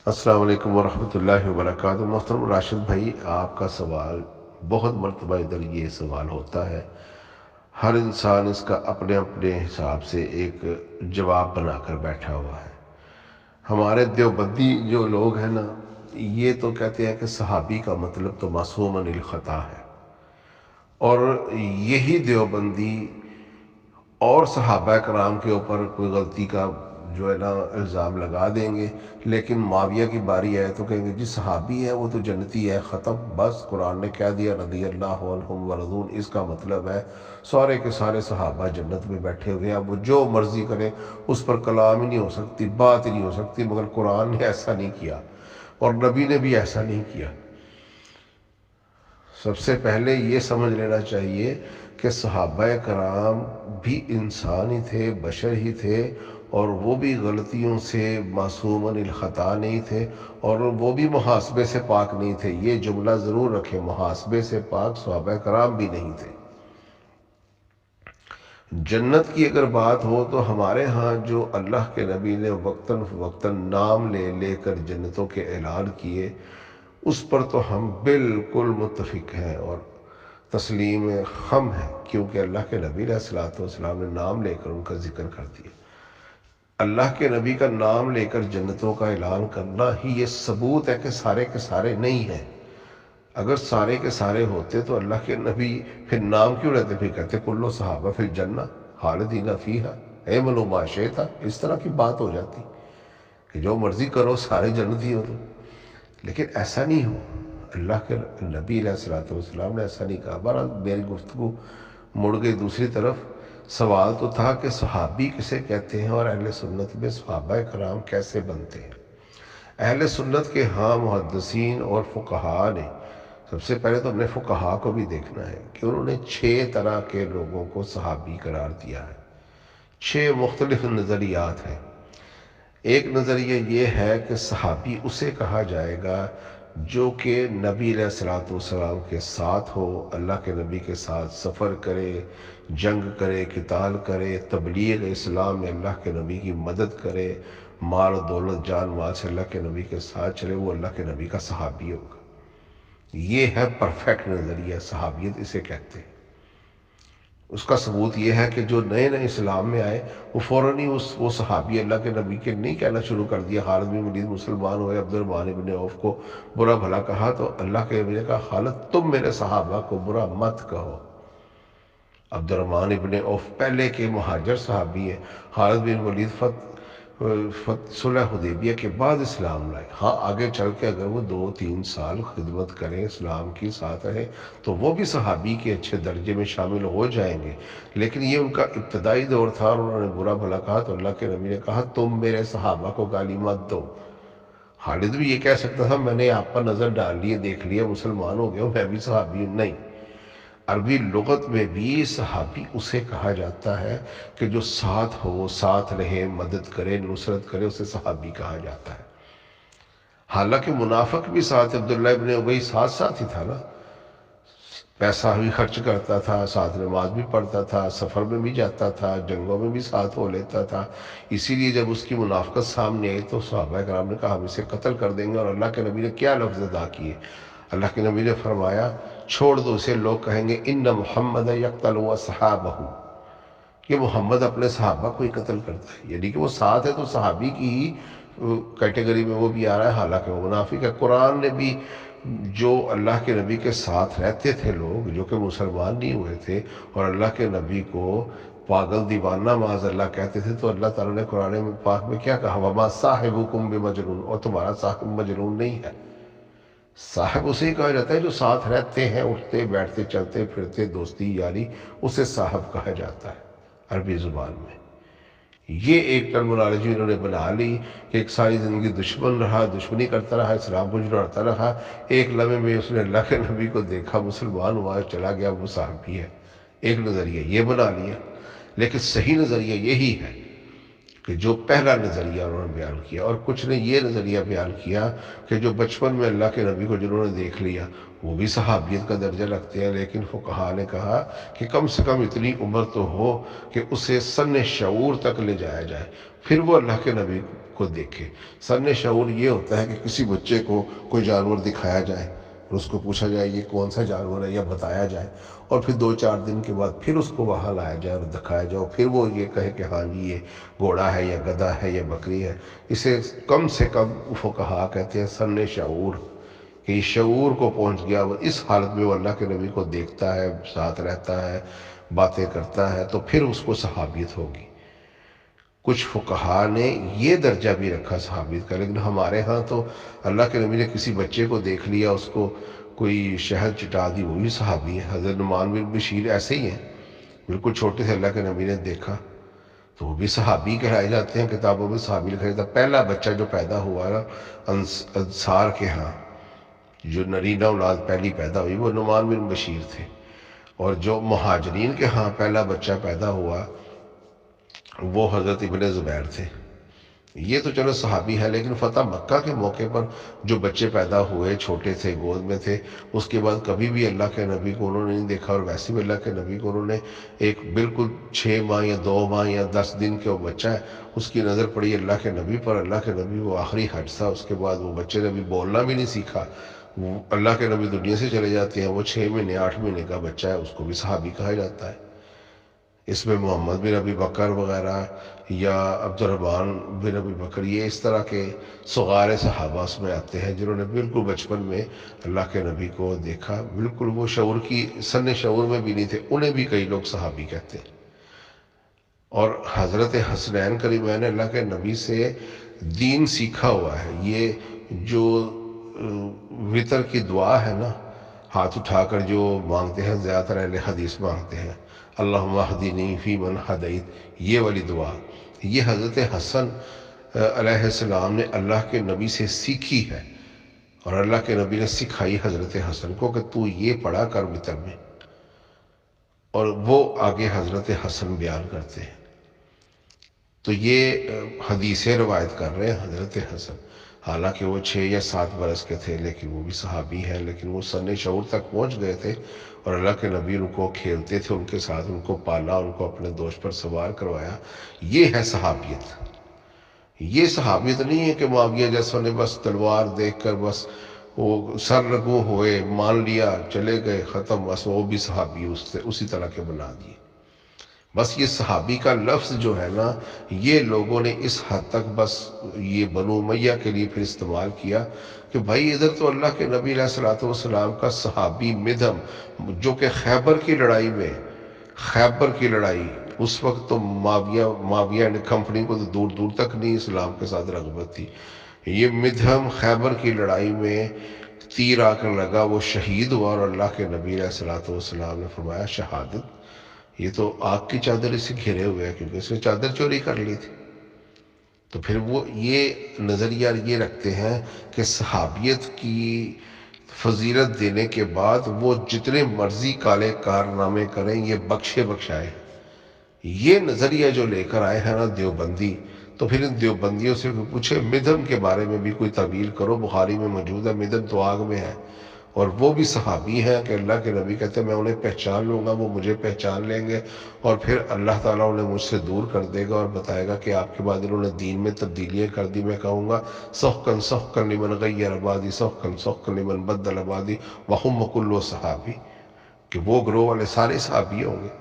السلام علیکم ورحمۃ اللہ وبرکاتہ۔ محترم راشد بھائی، آپ کا سوال بہت مرتبہ ادھر یہ سوال ہوتا ہے۔ ہر انسان اس کا اپنے اپنے حساب سے ایک جواب بنا کر بیٹھا ہوا ہے۔ ہمارے دیوبندی جو لوگ ہیں نا، یہ تو کہتے ہیں کہ صحابی کا مطلب تو معصوم عن الخطا ہے، اور یہی دیوبندی اور صحابہ کرام کے اوپر کوئی غلطی کا جو ہے نا الزام لگا دیں گے، لیکن معاویہ کی باری آئے تو کہیں گے جی صحابی ہے وہ تو جنتی ہے، ختم، بس قرآن نے کہہ دیا رضی اللہ عنہم ورضون، اس کا مطلب ہے سارے کے سارے صحابہ جنت میں بیٹھے ہوئے ہیں، اب وہ جو مرضی کرے اس پر کلام ہی نہیں ہو سکتی، بات ہی نہیں ہو سکتی، مگر قرآن نے ایسا نہیں کیا اور نبی نے بھی ایسا نہیں کیا۔ سب سے پہلے یہ سمجھ لینا چاہیے کہ صحابہ کرام بھی انسان ہی تھے، بشر ہی تھے، اور وہ بھی غلطیوں سے معصوم عن الخطا نہیں تھے، اور وہ بھی محاسبے سے پاک نہیں تھے۔ یہ جملہ ضرور رکھیں، محاسبے سے پاک صحابہ کرام بھی نہیں تھے۔ جنت کی اگر بات ہو تو ہمارے ہاں جو اللہ کے نبی نے وقتاً فوقتاً نام لے لے کر جنتوں کے اعلان کیے، اس پر تو ہم بالکل متفق ہیں اور تسلیم خم ہیں، کیونکہ اللہ کے نبی علیہ الصلوۃ والسلام نے نام لے کر ان کا ذکر کر دیا۔ اللہ کے نبی کا نام لے کر جنتوں کا اعلان کرنا ہی یہ ثبوت ہے کہ سارے کے سارے نہیں ہیں۔ اگر سارے کے سارے ہوتے تو اللہ کے نبی پھر نام کیوں لیتے، پھر کہتے کلو صحابہ فی الجنہ خالدین فیہا اعملوا ما شئتم، اس طرح کی بات ہو جاتی کہ جو مرضی کرو سارے جنتی ہو تو۔ لیکن ایسا نہیں ہو، اللہ کے نبی علیہ الصلوۃ والسلام نے ایسا نہیں کہا۔ بہرحال میری گفتگو مڑ گئی دوسری طرف۔ سوال تو تھا کہ صحابی کسے کہتے ہیں اور اہل سنت میں صحابہ کرام کیسے بنتے ہیں۔ اہل سنت کے ہاں محدثین اور فقہاء نے، سب سے پہلے تو ہم نے فقہاء کو بھی دیکھنا ہے کہ انہوں نے 6 طرح کے لوگوں کو صحابی قرار دیا ہے۔ 6 مختلف نظریات ہیں۔ ایک نظریہ یہ ہے کہ صحابی اسے کہا جائے گا جو کہ نبی علیہ الصلوۃ والسلام کے ساتھ ہو، اللہ کے نبی کے ساتھ سفر کرے، جنگ کرے، قتال کرے، تبلیغ اسلام میں اللہ کے نبی کی مدد کرے، مال و دولت جان مال سے اللہ کے نبی کے ساتھ چلے، وہ اللہ کے نبی کا صحابی ہوگا۔ یہ ہے پرفیکٹ نظریہ، صحابیت اسے کہتے ہیں۔ اس کا ثبوت یہ ہے کہ جو نئے نئے اسلام میں آئے وہ فوراً ہی وہ صحابی اللہ کے نبی کے نہیں کہنا شروع کر دیا۔ خالد بن ولید مسلمان ہوئے، عبد الرحمن بن عوف کو برا بھلا کہا تو اللہ کے نبی نے کہا خالد تم میرے صحابہ کو برا مت کہو۔ عبد الرحمن بن عوف پہلے کے مہاجر صحابی ہیں۔ خالد بن ولید صلح حدیبیہ کے بعد اسلام لائے۔ ہاں آگے چل کے اگر وہ 2-3 سال خدمت کریں اسلام کی ساتھ رہے تو وہ بھی صحابی کے اچھے درجے میں شامل ہو جائیں گے، لیکن یہ ان کا ابتدائی دور تھا اور انہوں نے برا بھلا کہا تو اللہ کے نبی نے کہا تم میرے صحابہ کو گالی مت دو۔ خالد بھی یہ کہہ سکتا تھا میں نے آپ پر نظر ڈال لی، دیکھ لیا، مسلمان ہو گیا ہوں، میں بھی صحابی ہوں۔ نہیں، عربی لغت میں بھی صحابی اسے کہا جاتا ہے کہ جو ساتھ ہو، ساتھ رہے، مدد کرے، نصرت کرے، اسے صحابی کہا جاتا ہے۔ حالانکہ منافق بھی ساتھ، عبداللہ ابن ابی ساتھ ساتھ ہی تھا نا، پیسہ بھی خرچ کرتا تھا، ساتھ نماز بھی پڑھتا تھا، سفر میں بھی جاتا تھا، جنگوں میں بھی ساتھ ہو لیتا تھا۔ اسی لیے جب اس کی منافقت سامنے آئی تو صحابہ کرام نے کہا ہم اسے قتل کر دیں گے، اور اللہ کے نبی نے کیا لفظ ادا کیے؟ اللہ کے نبی نے فرمایا چھوڑ دو اسے، لوگ کہیں گے ان محمد یقتل اصحابہ، کہ محمد اپنے صحابہ کو ہی قتل کرتا ہے، یعنی کہ وہ ساتھ ہے تو صحابی کی ہی کیٹیگری میں وہ بھی آ رہا ہے، حالانکہ وہ منافق ہے۔ قرآن نے بھی جو اللہ کے نبی کے ساتھ رہتے تھے لوگ جو کہ مسلمان نہیں ہوئے تھے اور اللہ کے نبی کو پاگل دیوانہ معاذ اللہ کہتے تھے، تو اللہ تعالیٰ نے قرآن پاک میں کیا کہا وما صاحبکم بمجنون، اور تمہارا صاحب مجنون نہیں ہے۔ صاحب اسے ہی کہا جاتا ہے جو ساتھ رہتے ہیں، اٹھتے بیٹھتے چلتے پھرتے، دوستی یاری، اسے صاحب کہا جاتا ہے عربی زبان میں۔ یہ ایک ٹرمنالوجی انہوں نے بنا لی کہ ایک ساری زندگی دشمن رہا، دشمنی کرتا رہا، اسلام کو جھڑتا رہا، ایک لمحے میں اس نے اللہ کے نبی کو دیکھا، مسلمان ہوا، چلا گیا، وہ صحابی ہے۔ ایک نظریہ یہ بنا لیا، لیکن صحیح نظریہ یہی ہے کہ جو پہلا نظریہ انہوں نے بیان کیا، اور کچھ نے یہ نظریہ بیان کیا کہ جو بچپن میں اللہ کے نبی کو جنہوں نے دیکھ لیا وہ بھی صحابیت کا درجہ رکھتے ہیں، لیکن فقہا نے کہا کہ کم سے کم اتنی عمر تو ہو کہ اسے سن شعور تک لے جایا جائے، پھر وہ اللہ کے نبی کو دیکھے۔ سن شعور یہ ہوتا ہے کہ کسی بچے کو کوئی جانور دکھایا جائے اور اس کو پوچھا جائے یہ کون سا جانور ہے یا بتایا جائے، اور پھر 2-4 دن کے بعد پھر اس کو وہاں لایا جائے اور دکھایا جائے، پھر وہ یہ کہے کہ ہاں جی یہ گھوڑا ہے یا گدھا ہے یا بکری ہے۔ اسے کم سے کم فقہا کہتے ہیں سن شعور، کہ اس شعور کو پہنچ گیا، وہ اس حالت میں وہ اللہ کے نبی کو دیکھتا ہے، ساتھ رہتا ہے، باتیں کرتا ہے، تو پھر اس کو صحابیت ہوگی۔ کچھ فقہا نے یہ درجہ بھی رکھا صحابیت کا، لیکن ہمارے ہاں تو اللہ کے نبی نے کسی بچے کو دیکھ لیا، اس کو کوئی شہد چٹا دی، وہ بھی صحابی ہے۔ حضرت نعمان بن بشیر ایسے ہی ہیں، بالکل چھوٹے سے اللہ کے نبی نے دیکھا تو وہ بھی صحابی کہلائے جاتے ہیں، کتابوں میں صحابی لکھا جاتا ہے۔ پہلا بچہ جو پیدا ہوا نا انصار کے ہاں، جو نرینہ اولاد پہلی پیدا ہوئی وہ نعمان بن بشیر تھے، اور جو مہاجرین کے ہاں پہلا بچہ پیدا ہوا وہ حضرت ابن زبیر تھے۔ یہ تو چلو صحابی ہے، لیکن فتح مکہ کے موقع پر جو بچے پیدا ہوئے چھوٹے تھے، گود میں تھے، اس کے بعد کبھی بھی اللہ کے نبی کو انہوں نے نہیں دیکھا، اور ویسے بھی اللہ کے نبی کو انہوں نے ایک بالکل 6 ماہ یا 2 ماہ یا 10 دن کے وہ بچہ ہے، اس کی نظر پڑی اللہ کے نبی پر، اللہ کے نبی وہ آخری حج تھا، اس کے بعد وہ بچے نے بھی بولنا بھی نہیں سیکھا، وہ اللہ کے نبی دنیا سے چلے جاتے ہیں، وہ 6 مہینے 8 مہینے کا بچہ ہے، اس کو بھی صحابی کہا جاتا ہے۔ اس میں محمد بن ابی بکر وغیرہ یا عبد الرحمن بن ابی بکر، یہ اس طرح کے صغار صحابہ اس میں آتے ہیں جنہوں نے بالکل بچپن میں اللہ کے نبی کو دیکھا، بالکل وہ شعور کی سن شعور میں بھی نہیں تھے، انہیں بھی کئی لوگ صحابی کہتے ہیں۔ اور حضرت حسنین کریمین نے اللہ کے نبی سے دین سیکھا ہوا ہے۔ یہ جو وطر کی دعا ہے نا، ہاتھ اٹھا کر جو مانگتے ہیں، زیادہ تر اہل حدیث مانگتے ہیں، اللہم اہدنی فی من ہدیت، یہ والی دعا، یہ حضرت حسن علیہ السلام نے اللہ کے نبی سے سیکھی ہے، اور اللہ کے نبی نے سکھائی حضرت حسن کو کہ تو یہ پڑھا کر وطر میں، اور وہ آگے حضرت حسن بیان کرتے ہیں۔ تو یہ حدیثیں روایت کر رہے ہیں حضرت حسن، حالانکہ وہ 6 یا 7 برس کے تھے، لیکن وہ بھی صحابی ہیں، لیکن وہ سن شعور تک پہنچ گئے تھے، اور اللہ کے نبی ان کو کھیلتے تھے ان کے ساتھ، ان کو پالا، ان کو اپنے دوست پر سوار کروایا۔ یہ ہے صحابیت۔ یہ صحابیت نہیں ہے کہ معاویہ جیسا نے بس تلوار دیکھ کر بس وہ سر رگو ہوئے، مان لیا، چلے گئے، ختم، بس وہ بھی صحابی اسی طرح کے بنا دیے۔ بس یہ صحابی کا لفظ جو ہے نا، یہ لوگوں نے اس حد تک بس یہ بنو امیہ کے لیے پھر استعمال کیا کہ بھائی ادھر تو اللہ کے نبی علیہ الصلوۃ والسلام کا صحابی مدھم، جو کہ خیبر کی لڑائی اس وقت تو معاویہ اینڈ کمپنی کو تو دور دور تک نہیں اسلام کے ساتھ رغبت تھی، یہ مدھم خیبر کی لڑائی میں تیر آ کر لگا، وہ شہید ہوا، اور اللہ کے نبی علیہ الصلوۃ والسلام نے فرمایا شہادت، یہ تو آگ کی چادر سے گھرے ہوئے ہیں، کیونکہ اس نے چادر چوری کر لی تھی۔ تو پھر وہ یہ نظریہ یہ رکھتے ہیں کہ صحابیت کی فضیلت دینے کے بعد وہ جتنے مرضی کالے کارنامے کریں یہ بخشے بخشائے۔ یہ نظریہ جو لے کر آئے ہیں نا دیوبندی، تو پھر ان دیوبندیوں سے پوچھے مدھم کے بارے میں بھی کوئی تعویل کرو، بخاری میں موجود ہے، مدھم تو آگ میں ہے، اور وہ بھی صحابی ہیں کہ اللہ کے نبی کہتے ہیں میں انہیں پہچان لوں گا، وہ مجھے پہچان لیں گے، اور پھر اللہ تعالیٰ انہیں مجھ سے دور کر دے گا اور بتائے گا کہ آپ کے بعد انہوں نے دین میں تبدیلیاں کر دی، میں کہوں گا سحقاً سحقاً لمن غیر عبادی، سحقاً سحقاً لمن بدل عبادی وہم کل صحابی، کہ وہ گروہ والے سارے صحابی ہوں گے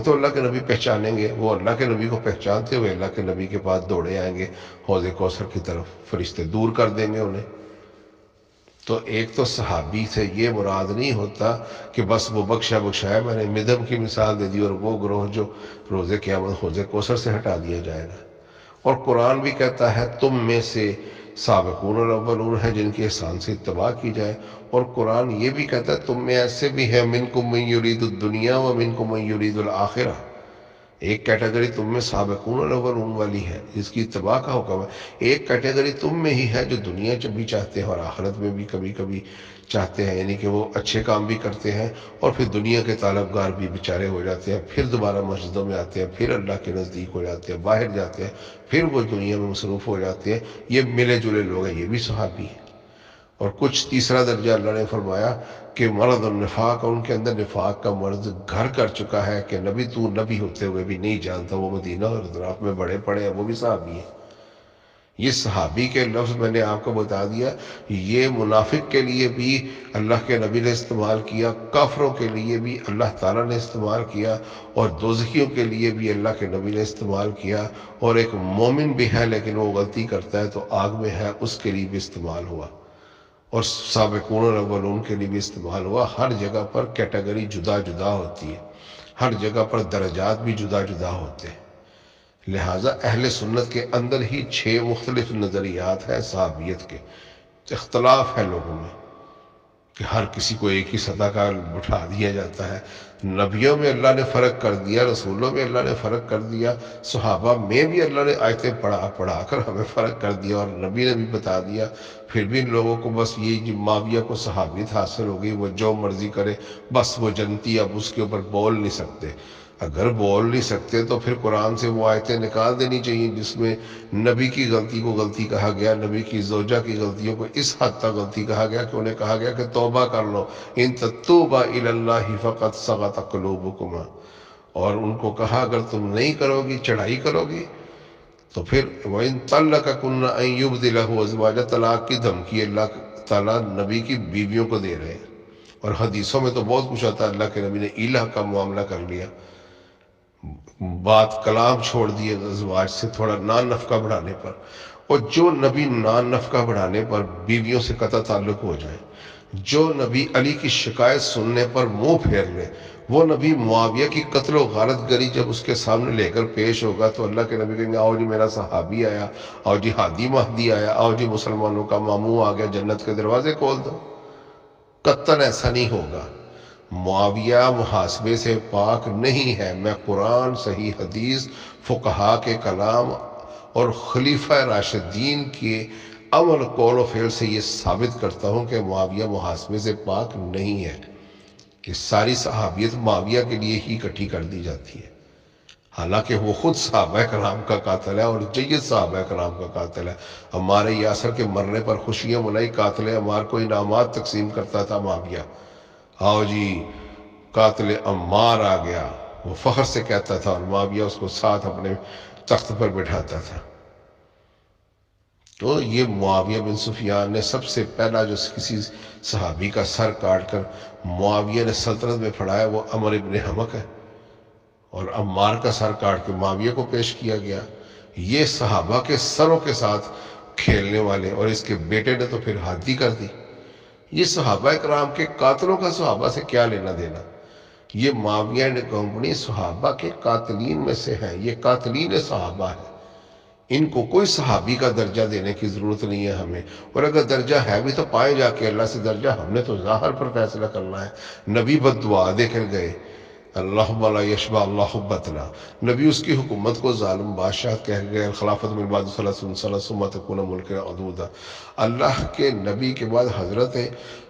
تو اللہ کے نبی پہچانیں گے، وہ اللہ کے نبی کو پہچانتے ہوئے اللہ کے نبی کے پاس دوڑے آئیں گے حوض کوثر کی طرف، فرشتے دور کر دیں گے انہیں۔ تو ایک تو صحابی سے یہ مراد نہیں ہوتا کہ بس وہ بخشا بخشایا، میں نے مدھم کی مثال دے دی، اور وہ گروہ جو روز قیامت حوض کوثر سے ہٹا دیا جائے گا۔ اور قرآن بھی کہتا ہے تم میں سے سابقون الاولون ہیں جن کے احسان سے اتباع کی جائے، اور قرآن یہ بھی کہتا ہے تم میں ایسے بھی ہیں منکم من یرید الدنیا ومنکم من یرید الآخرہ، ایک کیٹیگری تم میں سابقون الاولون والی ہے جس کی اتباع کا حکم ہے، ایک کیٹیگری تم میں ہی ہے جو دنیا جب بھی چاہتے ہیں اور آخرت میں بھی کبھی کبھی چاہتے ہیں، یعنی کہ وہ اچھے کام بھی کرتے ہیں اور پھر دنیا کے طالبگار بھی بیچارے ہو جاتے ہیں، پھر دوبارہ مسجدوں میں آتے ہیں، پھر اللہ کے نزدیک ہو جاتے ہیں، باہر جاتے ہیں، پھر وہ دنیا میں مصروف ہو جاتے ہیں۔ یہ ملے جلے لوگ ہیں، یہ بھی صحابی ہیں۔ اور کچھ تیسرا درجہ اللہ نے فرمایا کہ مرض النفاق، اور ان کے اندر نفاق کا مرض گھر کر چکا ہے کہ نبی تو نبی ہوتے ہوئے بھی نہیں جانتا، وہ مدینہ اور اطراف میں بڑے پڑے ہیں، وہ بھی صحابی ہیں۔ یہ صحابی کے لفظ میں نے آپ کو بتا دیا، یہ منافق کے لیے بھی اللہ کے نبی نے استعمال کیا، کافروں کے لیے بھی اللہ تعالیٰ نے استعمال کیا، اور دوزخیوں کے لیے بھی اللہ کے نبی نے استعمال کیا، اور ایک مومن بھی ہے لیکن وہ غلطی کرتا ہے تو آگ میں ہے، اس کے لیے بھی استعمال ہوا، اور سابقون الاولون کے لیے بھی استعمال ہوا۔ ہر جگہ پر کیٹیگری جدا جدا ہوتی ہے، ہر جگہ پر درجات بھی جدا جدا ہوتے ہیں۔ لہٰذا اہل سنت کے اندر ہی 6 مختلف نظریات ہیں صحابیت کے، اختلاف ہے لوگوں میں کہ ہر کسی کو ایک ہی سطح کا بٹھا دیا جاتا ہے۔ نبیوں میں اللہ نے فرق کر دیا، رسولوں میں اللہ نے فرق کر دیا، صحابہ میں بھی اللہ نے آیتیں پڑھا کر ہمیں فرق کر دیا، اور نبی نے بھی بتا دیا۔ پھر بھی ان لوگوں کو بس یہ معاویہ کو صحابیت حاصل ہو گئی، وہ جو مرضی کرے بس وہ جنتی، اب اس کے اوپر بول نہیں سکتے۔ اگر بول نہیں سکتے تو پھر قرآن سے وہ آیتیں نکال دینی چاہیے جس میں نبی کی غلطی کو غلطی کہا گیا، نبی کی زوجہ کی غلطیوں کو اس حد تک غلطی کہا گیا کہ انہیں کہا گیا کہ توبہ کر لو، ان تتوبا الی اللہ فقد صغت قلوبکما، اور ان کو کہا اگر تم نہیں کرو گی، چڑھائی کرو گی تو پھر وَإِن طَلَّقَكُنَّ أَن يُبْدِلَهُ أَزْوَاجًا، طلاق کی دھمکی اللہ تعالیٰ نبی کی بیویوں کو دے رہے ہیں، اور حدیثوں میں تو بہت کچھ آتا ہے، اللہ کے نبی نے الہ کا معاملہ کر لیا، بات کلام چھوڑ دیے ازواج سے تھوڑا نان نفقہ بڑھانے پر، اور جو نبی نان نفقہ بڑھانے پر بیویوں سے قطع تعلق ہو جائے، جو نبی علی کی شکایت سننے پر منہ پھیر لے، وہ نبی معاویہ کی قتل و غارت گری جب اس کے سامنے لے کر پیش ہوگا تو اللہ کے نبی کہیں گے آؤ جی میرا صحابی آیا، آؤ جی ہادی مہدی آیا، آؤ جی مسلمانوں کا ماموں آ گیا، جنت کے دروازے کھول دو۔ قطعاً ایسا نہیں ہوگا۔ معاویہ محاسبے سے پاک نہیں ہے، میں قرآن، صحیح حدیث، فقہا کے کلام اور خلیفہ راشدین کے عمل، قول و فعل سے یہ ثابت کرتا ہوں کہ معاویہ محاسبے سے پاک نہیں ہے، کہ ساری صحابیت معاویہ کے لیے ہی اکٹھی کر دی جاتی ہے، حالانکہ وہ خود صحابہ کرام کا قاتل ہے اور جید صحابہ کرام کا قاتل ہے۔ عمار یاسر کے مرنے پر خوشیاں منائی، قاتل عمار کو انعامات تقسیم کرتا تھا معاویہ، آؤ جی قاتل عمار آ گیا، وہ فخر سے کہتا تھا، اور معاویہ اس کو ساتھ اپنے تخت پر بٹھاتا تھا۔ تو یہ معاویہ بن سفیان نے سب سے پہلا جو کسی صحابی کا سر کاٹ کر معاویہ نے سلطنت میں پھڑایا وہ عمر ابن حمق ہے، اور عمار کا سر کاٹ کے معاویہ کو پیش کیا گیا۔ یہ صحابہ کے سروں کے ساتھ کھیلنے والے، اور اس کے بیٹے نے تو پھر حادی کر دی۔ یہ صحابہ کرام کے قاتلوں کا صحابہ سے کیا لینا دینا؟ یہ معاویہ اینڈ کمپنی صحابہ کے قاتلین میں سے ہیں، یہ قاتلین صحابہ ہیں، ان کو کوئی صحابی کا درجہ دینے کی ضرورت نہیں ہے ہمیں، اور اگر درجہ ہے بھی تو پائے جا کے اللہ سے درجہ، ہم نے تو ظاہر پر فیصلہ کرنا ہے۔ نبی بد دعا دے کر گئے، اللہم لا یشبع اللہ حبتنا، نبی اس کی حکومت کو ظالم بادشاہ کہہ گئے، الخلافت من بعد ثلاث ثم تکون ملک عدودا، اللہ کے نبی کے بعد حضرت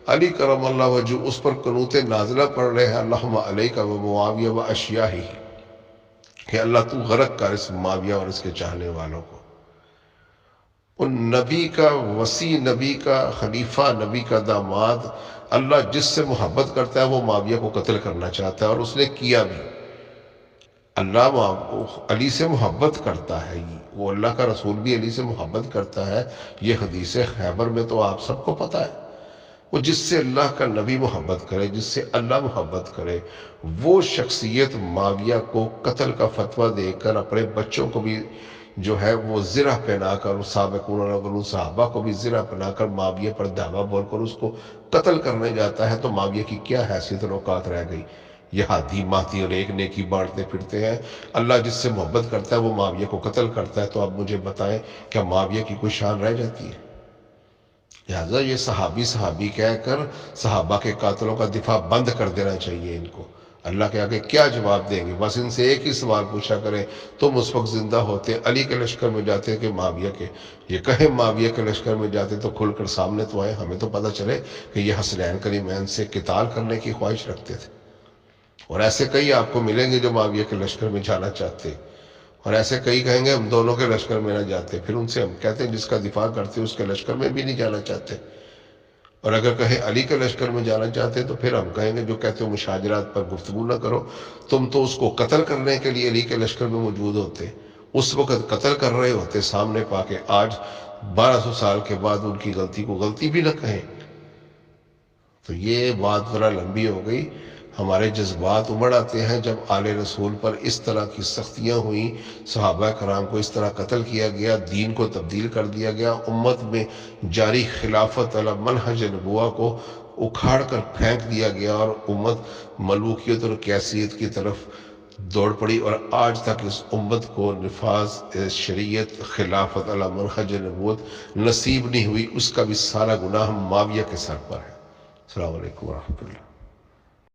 علی کرم اللہ وجہ اس پر قنوت نازلہ پڑھ رہے ہیں، اللہم علیک و معاویہ و اشیاہی، کہ اللہ تو غرق کر اس معاویہ اور اس کے چاہنے والوں کو۔ ان نبی کا وسیع، نبی کا خلیفہ، نبی کا داماد، اللہ جس سے محبت کرتا ہے وہ معاویہ کو قتل کرنا چاہتا ہے، اور اس نے کیا بھی۔ اللہ علی سے محبت کرتا ہے، وہ اللہ کا رسول بھی علی سے محبت کرتا ہے، یہ حدیث خیبر میں تو آپ سب کو پتہ ہے۔ وہ جس سے اللہ کا نبی محبت کرے، جس سے اللہ محبت کرے، وہ شخصیت معاویہ کو قتل کا فتویٰ دے کر اپنے بچوں کو بھی جو ہے وہ زرہ پہنا کر، سابقون الاولون صحابہ کو بھی زرہ پہنا کر معاویہ پر دعویٰ بول کر اس کو قتل کرنے جاتا ہے، تو معاویہ کی کیا حیثیت اور اوقات رہ گئی؟ یہ ہادی مہدی اور ایک نیکی بانٹتے پھرتے ہیں، اللہ جس سے محبت کرتا ہے وہ معاویہ کو قتل کرتا ہے، تو اب مجھے بتائیں کیا معاویہ کی کوئی شان رہ جاتی ہے؟ لہٰذا یہ صحابی صحابی کہہ کر صحابہ کے قاتلوں کا دفاع بند کر دینا چاہیے ان کو، اللہ کے آگے کیا جواب دیں گے؟ بس ان سے ایک ہی سوال پوچھا کریں، تم اس وقت زندہ ہوتے علی کے لشکر میں جاتے کہ معاویہ کے؟ یہ کہیں معاویہ کے لشکر میں جاتے تو کھل کر سامنے تو آئے، ہمیں تو پتہ چلے کہ یہ حسنین کریمین سے قتال کرنے کی خواہش رکھتے تھے۔ اور ایسے کئی آپ کو ملیں گے جو معاویہ کے لشکر میں جانا چاہتے، اور ایسے کئی کہیں گے ہم دونوں کے لشکر میں نہ جاتے، پھر ان سے ہم کہتے ہیں جس کا دفاع کرتے اس کے لشکر میں بھی نہیں جانا چاہتے۔ اور اگر کہیں علی کے لشکر میں جانا چاہتے تو پھر ہم کہیں گے جو کہتے ہو مشاجرات پر گفتگو نہ کرو، تم تو اس کو قتل کرنے کے لیے علی کے لشکر میں موجود ہوتے، اس وقت قتل کر رہے ہوتے سامنے پا کے، آج 1200 سال کے بعد ان کی غلطی کو غلطی بھی نہ کہیں۔ تو یہ بات ذرا لمبی ہو گئی، ہمارے جذبات امڑ آتے ہیں جب آل رسول پر اس طرح کی سختیاں ہوئیں، صحابہ کرام کو اس طرح قتل کیا گیا، دین کو تبدیل کر دیا گیا، امت میں جاری خلافت علی منہج نبوہ کو اکھاڑ کر پھینک دیا گیا، اور امت ملوکیت اور کیسیت کی طرف دوڑ پڑی، اور آج تک اس امت کو نفاذ شریعت خلافت علی منہج نبوت نصیب نہیں ہوئی۔ اس کا بھی سارا گناہ معاویہ کے سر پر ہے۔ السلام علیکم ورحمۃ اللہ۔